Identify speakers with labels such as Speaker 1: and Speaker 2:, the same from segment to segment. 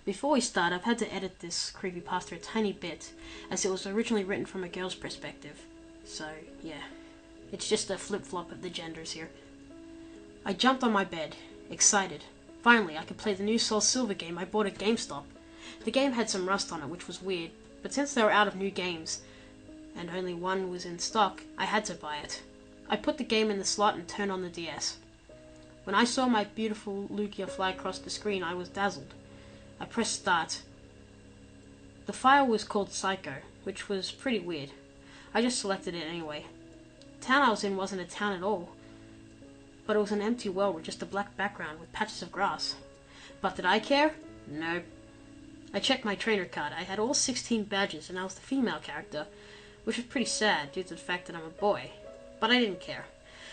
Speaker 1: Before we start, I've had to edit this creepypasta a tiny bit, as it was originally written from a girl's perspective. So, yeah. It's just a flip-flop of the genders here. I jumped on my bed, excited. Finally, I could play the new Soul Silver game I bought at GameStop. The game had some rust on it, which was weird, but since they were out of new games, and only one was in stock, I had to buy it. I put the game in the slot and turned on the DS. When I saw my beautiful Lugia fly across the screen, I was dazzled. I pressed start. The file was called Psycho, which was pretty weird. I just selected it anyway. The town I was in wasn't a town at all, but it was an empty world with just a black background with patches of grass. But did I care? No. I checked my trainer card. I had all 16 badges and I was the female character, which was pretty sad due to the fact that I'm a boy. But I didn't care.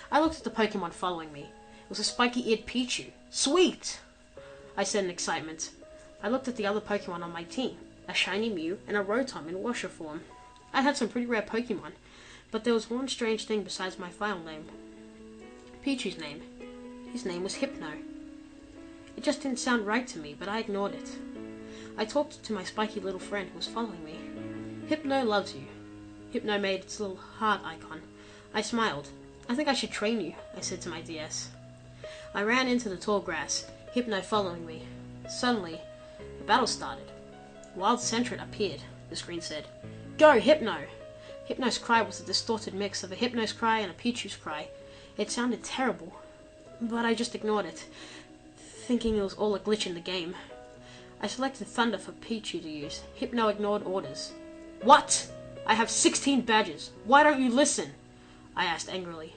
Speaker 1: I looked at the Pokemon following me. It was a spiky-eared Pichu. Sweet! I said in excitement. I looked at the other Pokemon on my team, a shiny Mew and a Rotom in washer form. I had some pretty rare Pokemon, but there was one strange thing besides my file name. Pichu's name. His name was Hypno. It just didn't sound right to me, but I ignored it. I talked to my spiky little friend who was following me. Hypno loves you. Hypno made its little heart icon. I smiled. I think I should train you, I said to my DS. I ran into the tall grass, Hypno following me. Suddenly, the battle started. Wild Sentret appeared, the screen said. Go, Hypno! Hypno's cry was a distorted mix of a Hypno's cry and a Pichu's cry. It sounded terrible, but I just ignored it, thinking it was all a glitch in the game. I selected Thunder for Pichu to use. Hypno ignored orders. What? I have 16 badges. Why don't you listen? I asked angrily.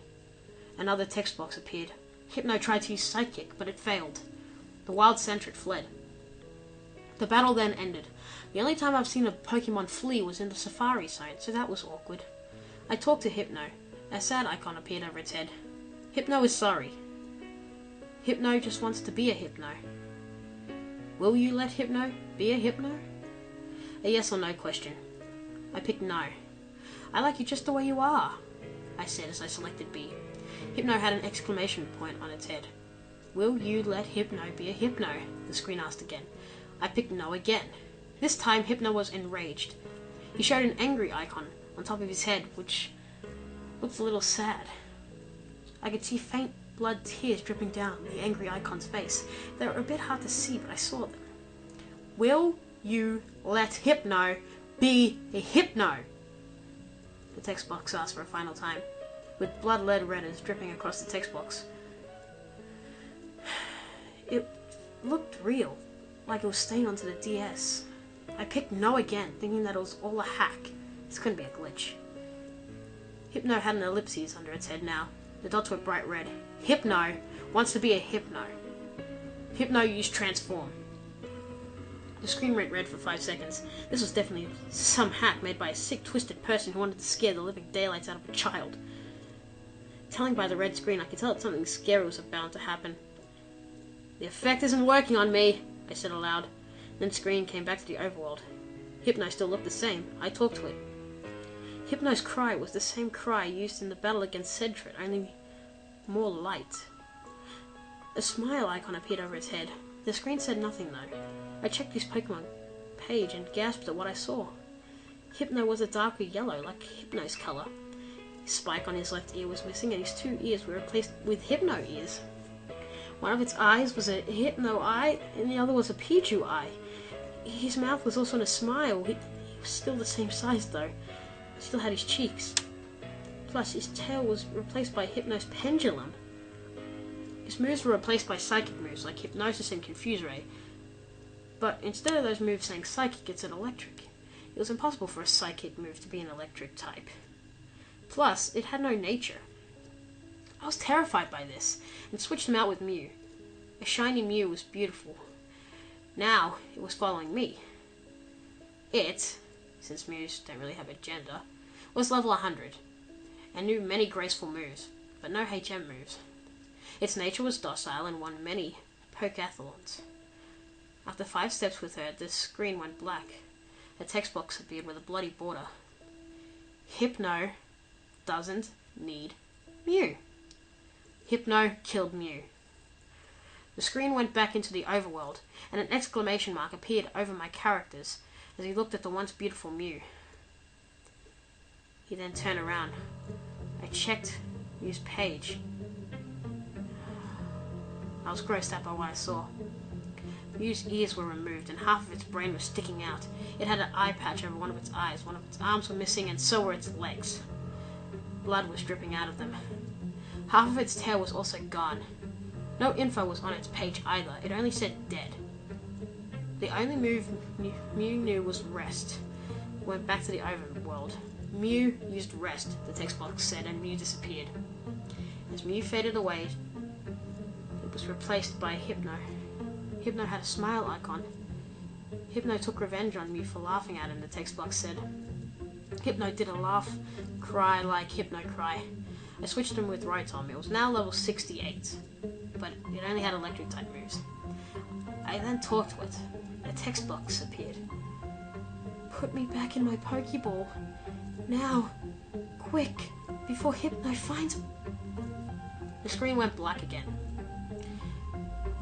Speaker 1: Another text box appeared. Hypno tried to use Psychic, but it failed. The Wild Sentret fled. The battle then ended. The only time I've seen a Pokemon flee was in the Safari Zone, so that was awkward. I talked to Hypno. A sad icon appeared over its head. Hypno is sorry. Hypno just wants to be a Hypno. Will you let Hypno be a Hypno? A yes or no question. I picked no. I like you just the way you are, I said as I selected B. Hypno had an exclamation point on its head. Will you let Hypno be a Hypno? The screen asked again. I picked no again. This time Hypno was enraged. He showed an angry icon on top of his head, which looked a little sad. I could see faint blood tears dripping down the angry icon's face. They were a bit hard to see, but I saw them. Will you let Hypno be a Hypno? The text box asked for a final time, with blood-led letters dripping across the text box. It looked real, like it was stained onto the DS. I picked no again, thinking that it was all a hack. This couldn't be a glitch. Hypno had an ellipses under its head now. The dots were bright red. Hypno wants to be a Hypno. Hypno used Transform. The screen went red for 5 seconds. This was definitely some hack made by a sick, twisted person who wanted to scare the living daylights out of a child. Telling by the red screen, I could tell that something scary was about to happen. The effect isn't working on me, I said aloud. Then the screen came back to the overworld. Hypno still looked the same. I talked to it. Hypno's cry was the same cry used in the battle against Sentret, only more light. A smile icon appeared over its head. The screen said nothing though. I checked his Pokemon page and gasped at what I saw. Hypno was a darker yellow, like Hypno's color. His spike on his left ear was missing and his 2 ears were replaced with Hypno ears. One of its eyes was a Hypno eye and the other was a Pichu eye. His mouth was also in a smile. He was still the same size though. He still had his cheeks. Plus his tail was replaced by Hypno's pendulum. His moves were replaced by psychic moves like Hypnosis and Confuse Ray. But instead of those moves saying psychic, it said electric. It was impossible for a psychic move to be an electric type. Plus, it had no nature. I was terrified by this, and switched him out with Mew. A shiny Mew was beautiful. Now, it was following me. It, since Mews don't really have a gender, was level 100, and knew many graceful moves, but no HM moves. Its nature was docile and won many Pokathlons. After 5 steps with her, the screen went black. A text box appeared with a bloody border. Hypno doesn't need Mew. Hypno killed Mew. The screen went back into the overworld, and an exclamation mark appeared over my characters as he looked at the once beautiful Mew. He then turned around. I checked Mew's page. I was grossed out by what I saw. Mew's ears were removed, and half of its brain was sticking out. It had an eye patch over one of its eyes, one of its arms were missing, and so were its legs. Blood was dripping out of them. Half of its tail was also gone. No info was on its page either, it only said dead. The only move Mew knew was rest. It went back to the overworld. Mew used rest, the text box said, and Mew disappeared. As Mew faded away, it was replaced by Hypno. Hypno had a smile icon. Hypno took revenge on Mew for laughing at him, the text box said. Hypno did a laugh, cry like Hypno cry. I switched him with Rotom. It was now level 68, but it only had electric type moves. I then talked to it. A text box appeared. Put me back in my Pokeball. Now. Quick. Before Hypno finds him. The screen went black again.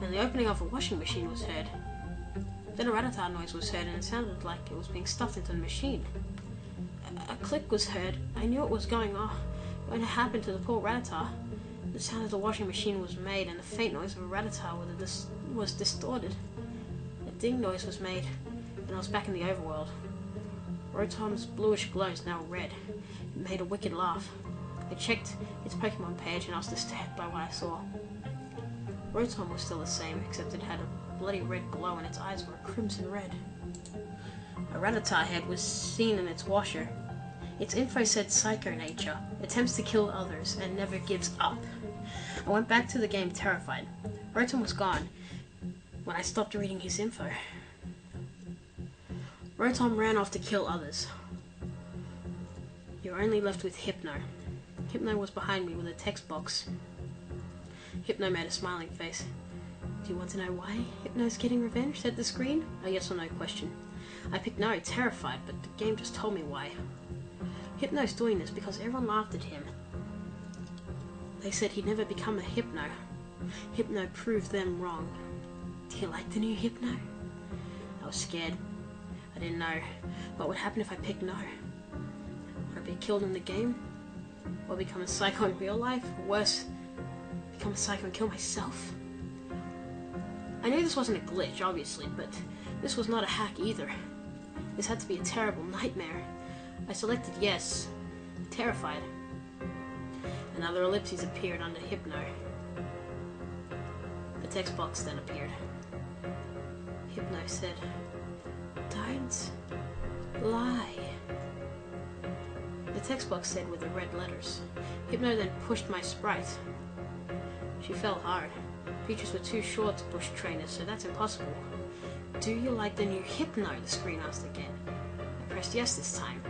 Speaker 1: And the opening of a washing machine was heard. Then a Rattata noise was heard, and it sounded like it was being stuffed into the machine. A click was heard. I knew it was going to happen to the poor Rattata. The sound of the washing machine was made, and the faint noise of a Rattata was distorted. A ding noise was made, and I was back in the overworld. Rotom's bluish glow is now red. It made a wicked laugh. I checked its Pokemon page, and I was disturbed by what I saw. Rotom was still the same, except it had a bloody red glow, and its eyes were crimson red. A Rattata head was seen in its washer. Its info said Psycho Nature, attempts to kill others, and never gives up. I went back to the game terrified. Rotom was gone when I stopped reading his info. Rotom ran off to kill others. You're only left with Hypno. Hypno was behind me with a text box. Hypno made a smiling face. Do you want to know why Hypno's getting revenge? Said the screen. A yes or no question. I picked no, terrified, but the game just told me why. Hypno's doing this because everyone laughed at him. They said he'd never become a Hypno. Hypno proved them wrong. Do you like the new Hypno? I was scared. I didn't know what would happen if I picked no. Would I be killed in the game? Or become a psycho in real life? Or worse, become a psycho and kill myself? I knew this wasn't a glitch, obviously, but this was not a hack either. This had to be a terrible nightmare. I selected yes, terrified. Another ellipses appeared under Hypno. The text box then appeared. Hypno said, "Don't lie." The text box said with the red letters. Hypno then pushed my sprite. She fell hard. Features were too short to push trainers, so that's impossible. Do you like the new Hypno? The screen asked again. I pressed yes this time.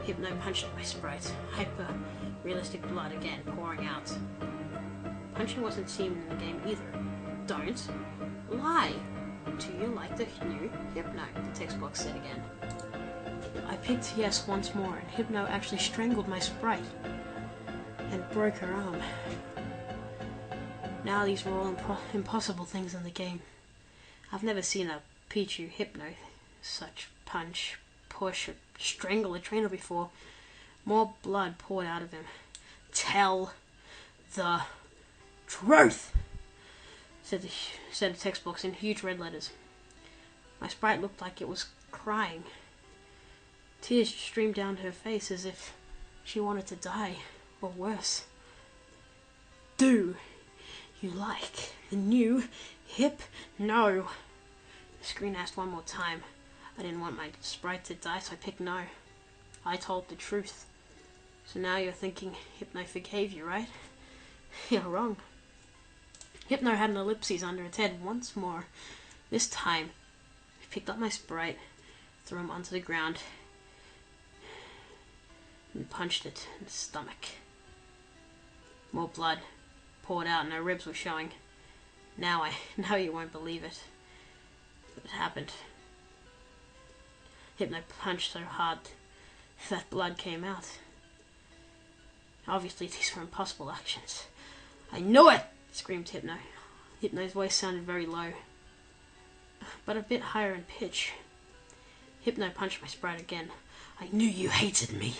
Speaker 1: Hypno punched my sprite. Hyper-realistic blood again pouring out. Punching wasn't seen in the game either. Don't lie. Do you like the new Hypno? The text box said again. I picked yes once more, and Hypno actually strangled my sprite and broke her arm. Now these were all impossible things in the game. I've never seen a Pichu Hypno such punch, push, or strangle a trainer before. More blood poured out of him. Tell the truth, said the text box in huge red letters. My sprite looked like it was crying. Tears streamed down her face as if she wanted to die, or worse. Do you like the new Hypno? The screen asked one more time. I didn't want my sprite to die, so I picked no. I told the truth. So now you're thinking Hypno forgave you, right? You're wrong. Hypno had an ellipses under its head once more. This time, I picked up my sprite, threw him onto the ground, and punched it in the stomach. More blood poured out and her ribs were showing. Now you won't believe it. But it happened. Hypno punched so hard that blood came out. Obviously these were impossible actions. I knew it! screamed Hypno. Hypno's voice sounded very low, but a bit higher in pitch. Hypno punched my sprite again. "I knew you hated me,"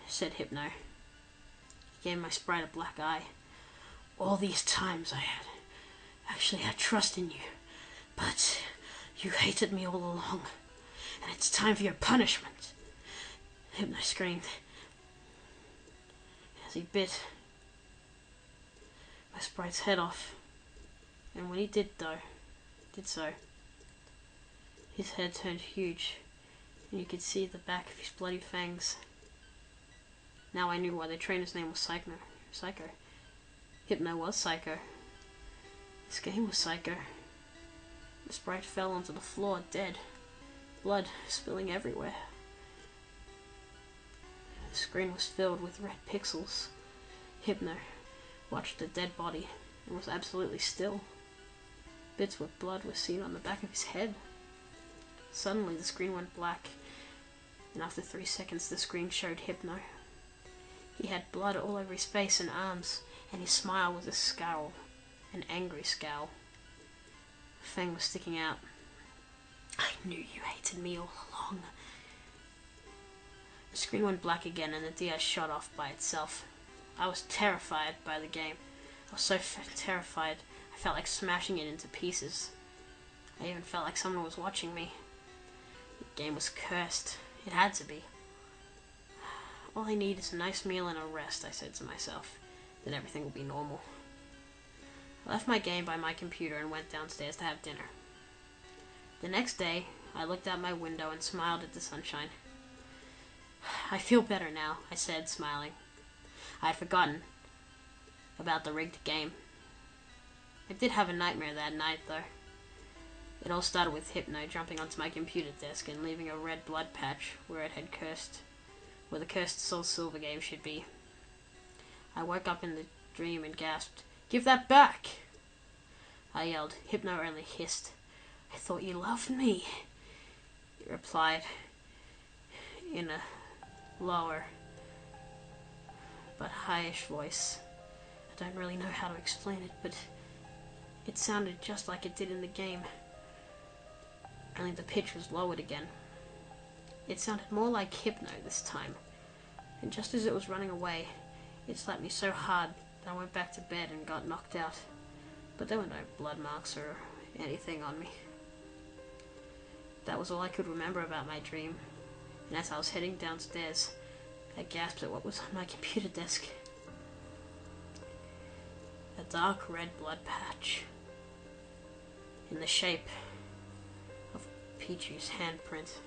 Speaker 1: said Hypno. He gave my sprite a black eye. "All these times I actually had trust in you, but you hated me all along, and it's time for your punishment," Hypno screamed as he bit my sprite's head off. And when he did so, his head turned huge, and you could see the back of his bloody fangs. Now I knew why the trainer's name was Psycho. Hypno was Psycho. This game was Psycho. The sprite fell onto the floor, dead. Blood spilling everywhere. The screen was filled with red pixels. Hypno watched the dead body and was absolutely still. Bits of blood were seen on the back of his head. Suddenly the screen went black, and after 3 seconds the screen showed Hypno. He had blood all over his face and arms, and his smile was a scowl, an angry scowl. A fang was sticking out. "I knew you hated me all along." The screen went black again and the DS shut off by itself. I was terrified by the game. I was so terrified I felt like smashing it into pieces. I even felt like someone was watching me. The game was cursed. It had to be. "All I need is a nice meal and a rest," I said to myself. "Then everything will be normal." I left my game by my computer and went downstairs to have dinner. The next day, I looked out my window and smiled at the sunshine. "I feel better now," I said, smiling. I had forgotten about the rigged game. I did have a nightmare that night, though. It all started with Hypno jumping onto my computer desk and leaving a red blood patch where the cursed Soul Silver game should be. I woke up in the dream and gasped, "Give that back!" I yelled. Hypno only hissed. "I thought you loved me," he replied in a lower but highish voice. I don't really know how to explain it, but it sounded just like it did in the game, only the pitch was lowered again. It sounded more like Hypno this time, and just as it was running away, it slapped me so hard that I went back to bed and got knocked out, but there were no blood marks or anything on me. That was all I could remember about my dream, and as I was heading downstairs, I gasped at what was on my computer desk. A dark red blood patch in the shape of Pichu's handprint.